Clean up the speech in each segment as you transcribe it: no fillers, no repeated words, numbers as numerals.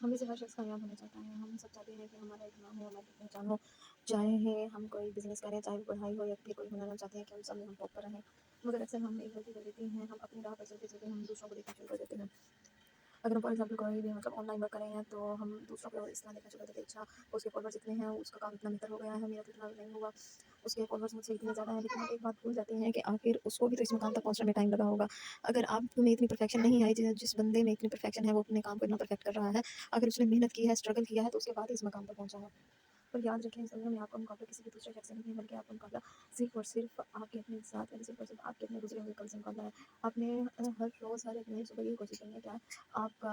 हम में से हर शख्स कामयाब होना चाहता है। हम सब चाहते हैं कि हमारा एक नाम हो, हमारी पहचान हो। चाहे हम कोई बिज़नेस करें, चाहे वो पढ़ाई हो या फिर कोई हुनर, हम चाहते हैं कि हम सब में हम टॉप पर रहें। मगर अक्सर हम एक गलती कर देते हैं, हम अपनी राह पर चलते-चलते हम दूसरों को देखना शुरू कर देते हैं। अगर हम फॉर एग्ज़ाम्पल कोई भी ऑनलाइन वर्क कर रहे हैं, तो हम दूसरों को इस तरह देखना शुरू कर देते हैं, अच्छा उसके फॉलोवर्स इतने हैं, उसका काम इतना बेहतर हो गया है, मेरा तो इतना नहीं हुआ, उसके फॉलोवर्स मुझसे इतने ज़्यादा हैं। लेकिन हम एक बात भूल जाते हैं कि आखिर उसको भी तो इस मुकाम तक पहुँचने में टाइम लगा होगा। अगर आप में इतनी परफेक्शन नहीं आई, जिस बंदे में इतनी परफेक्शन है, वो अपने काम को इतना परफेक्ट कर रहा है, अगर उसने मेहनत की है, स्ट्रगल किया है, तो उसके बाद ही इस मुकाम तक पहुँचा है। और याद रखें, इस दुनिया में आपका मुकाबला किसी भी दूसरे शख्स से नहीं है, बल्कि आपका मुकाबला सिर्फ़ और सिर्फ़ आपके अपने साथ है, सिर्फ़ और सिर्फ़ आपके अपने गुज़रे हुए कल से मुकाबला है। आपने हर रोज़, हर एक नई सुबह यही कोशिश करनी है कि आपका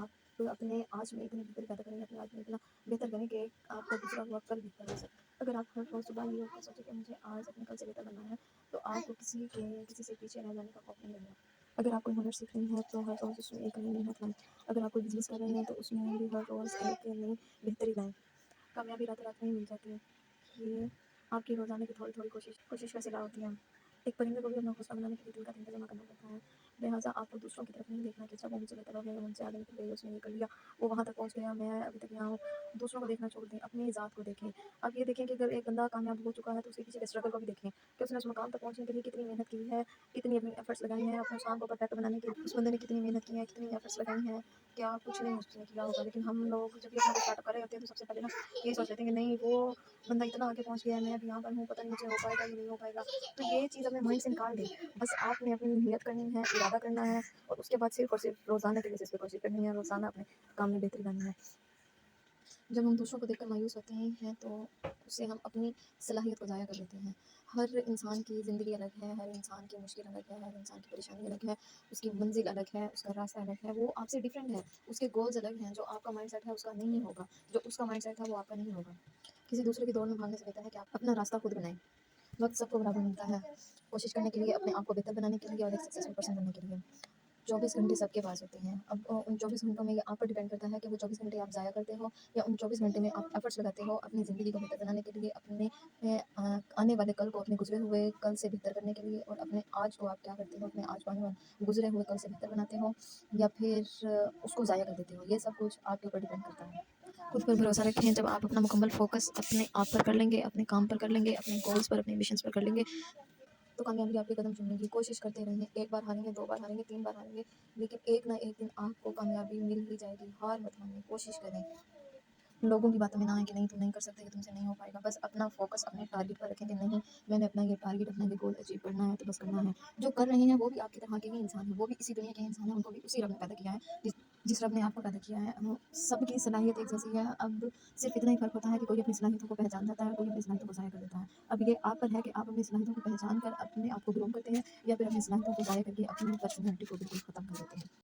आप अपने आज में इतनी बेहतरी पैदा करेंगे, अपने आज में इतना बेहतर करें कि आपका गुज़रा हुआ कल बेहतर हो सके। अगर आप हर रोज़ सुबह ये सोचें कि मुझे आज अपने कल से बेहतर बनना है, तो आपको किसी से पीछे रह जाने का खौफ नहीं लगेगा। अगर आप कोई हुनर सीख रही हैं, तो हर रोज़ उसमें एक नई मेहनत लाएँ। अगर आप कोई बिज़नेस कर रही हैं, तो उसमें भी हर रोज़ एक नई बेहतरी लाएँ। कामयाबी रात-रात नहीं मिल जाती है। ये आपकी रोज़ाना की थोड़ी-थोड़ी कोशिश का सिला होती है। एक परिंदे को भी अपना घोंसला बनाने के लिए दिल का ठंडा जमा करना पड़ता है। लिहाज़ा आपको दूसरों की तरफ नहीं देखना कि अच्छा वो मुझसे बेहतर हो गया, वो मुझसे आगे निकल गई, उसने ये कर लिया, वो वहाँ तक पहुँच गया, मैं अभी तक यहाँ हूँ। दूसरों को देखना छोड़ दें, अपनी ज़ात को देखें। आप ये देखें कि अगर एक बंदा कामयाब हो चुका है, तो उसके पीछे के स्ट्रगल को भी देखें कि उसने उस मुकाम तक पहुँचने के लिए कितनी मेहनत की है, कितनी अपनी एफर्ट्स लगाई हैं, अपने उस काम को परफेक्ट बनाने के लिए उस बंदे ने कितनी मेहनत की है, कितनी एफर्ट्स लगाई हैं। क्या कुछ नहीं उसने किया होगा, लेकिन हम लोग जब भी अपना स्टार्टअप कर रहे होते हैं, तो सबसे पहले ना ये सोच लेते हैं कि नहीं, वो बंदा इतना आगे पहुँच गया है, मैं अभी यहाँ पर हूँ, पता नहीं मुझे हो पाएगा कि नहीं हो पाएगा। तो ये चीज़ अपने माइंड से निकाल दें। बस आपने अपनी नियत करनी है, इरादा करना है, और उसके बाद सिर्फ़ और सिर्फ़ रोज़ाना की बेसिस पे कोशिश करनी है, रोज़ाना अपने काम में बेहतरी लानी है। जब हम दूसरों को देखकर मायूस होते हैं, तो उससे हम अपनी सलाहियत को ज़ाया कर देते हैं। हर इंसान की ज़िंदगी अलग है, हर इंसान की मुश्किल अलग है, हर इंसान की परेशानी अलग है, उसकी मंज़िल अलग है, उसका रास्ता अलग है, वो आपसे डिफरेंट है, उसके गोल्स अलग हैं। जो आपका माइंडसेट है उसका नहीं होगा, जो उसका माइंडसेट है वो आपका नहीं होगा। किसी दूसरे की दौड़ में भागने से बेहतर है कि आप अपना रास्ता खुद बनाएँ। वक़्त सबको बराबर मिलता है, कोशिश करने के लिए, अपने आप को बेहतर बनाने के लिए और एक सक्सेसफुल पर्सन बनने के लिए। 24 घंटे सबके पास होते हैं। अब उन 24 घंटों में ये आप पर डिपेंड करता है कि वो 24 घंटे आप ज़ाया करते हो, या उन 24 घंटे में आप एफ़र्ट्स लगाते हो अपनी ज़िंदगी को बेहतर बनाने के लिए, अपने आने वाले कल को, अपने गुज़रे हुए कल से बेहतर करने के लिए, और अपने आज को आप क्या करते हो, अपने आज को आने वाले गुज़रे हुए कल से बेहतर बनाते हो, या फिर उसको ज़ाया कर देते हो। ये सब कुछ आपके ऊपर डिपेंड करता है। खुद पर भरोसा रखें। जब आप अपना मुकम्मल फ़ोकस अपने आप पर कर लेंगे, अपने काम पर कर लेंगे, अपने गोल्स पर, अपने एम्बिशंस पर कर लेंगे, तो कामयाबी आपके कदम चूमेगी। कोशिश करते रहें, 1 बार हारेंगे, 2 बार हारेंगे, 3 बार हारेंगे, लेकिन एक ना एक दिन आपको कामयाबी मिल ही जाएगी। हार मत मानिए, कोशिश करें। लोगों की बातों में ना आए कि नहीं तुम नहीं कर सकते, कि तुमसे नहीं हो पाएगा। बस अपना फ़ोकस अपने टारगेट पर रखें कि नहीं, मैंने अपना ये टारगेट, अपना ये गोल अचीव करना है, तो बस करना है। जो कर रहे हैं वो भी आपकी तरह के ही इंसान हैं, वो भी इसी दुनिया के इंसान हैं, उनको भी उसी रब ने पैदा किया है, जिस रब ने आपको पैदा किया है। सबकी सलाहियत एक जैसी है। अब सिर्फ़ इतना ही फ़र्क होता है कि कोई अपनी सलाहियतों को पहचान जाता है, कोई अपनी सलाहियतों को ज़ाया कर देता है। अब ये आप पर है कि आप अपनी सलाहियतों को पहचान कर अपने आप को ग्रूम करते हैं, या फिर अपनी सलाहियतों को ज़ाया करके अपनी पर्सनैलिटी को बिल्कुल ख़त्म कर देते हैं।